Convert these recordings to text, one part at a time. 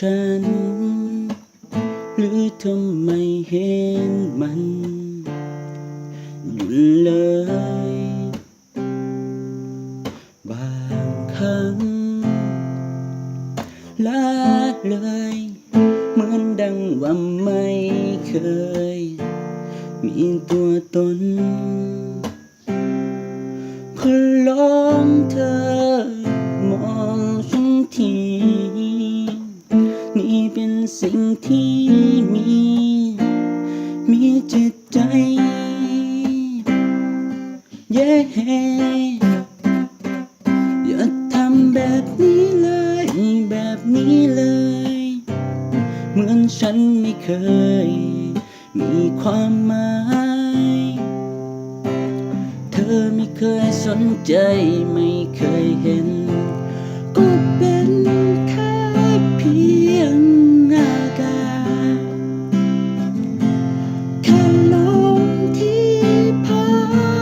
ฉันหรือเธอไม่เห็นมันอยู่เลยบางครั้งละเลยเหมือนดังว่าไม่เคยมีตัวตนขอร้องเธอมองฉันทีนี่เป็นสิ่งที่มีจิตใจเย้อย่าทำแบบนี้เลยแบบนี้เลยเหมือนฉันไม่เคยมีความหมายเธอไม่เคยสนใจไม่เคยเห็นก็เป็นแค่เพียงอากาศแค่ลมที่พั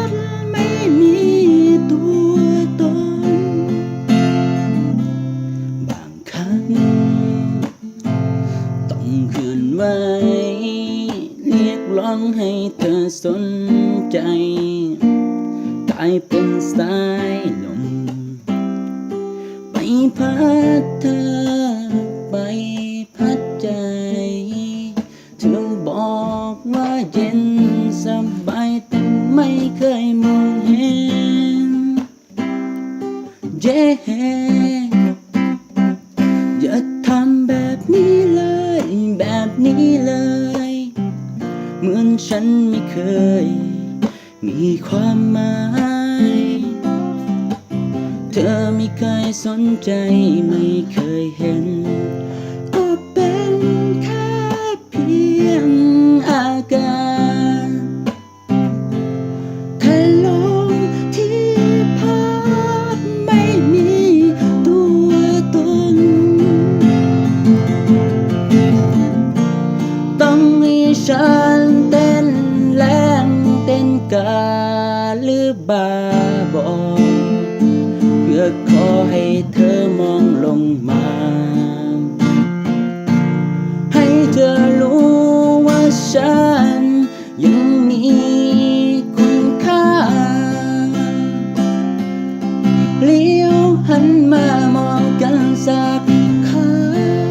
ดไม่มีตัวตนบางครั้งต้องเคลื่อนไหวเรียกร้องให้เธอสนใจกลายเป็นสายลมไปพัดเธอไปพัดใจเธอบอกว่าเย็นสบายแต่ไม่เคยมองเห็นเย้อย่าทำแบบนี้เลยแบบนี้เลยเหมือนฉันไม่เคยมีความหมายเธอไม่เคยสนใจไม่เคยเห็นก็เป็นแค่เพียงอากาศแค่ลมที่พัดไม่มีตัวตนต้องให้ฉันเต้นแรงเต้นกาหรือบ้าบอเพื่อขอให้เธอมองลงมาให้เธอรู้ว่าฉันยังมีคุณค่าเลี้ยวหันมามองกันสักครั้ง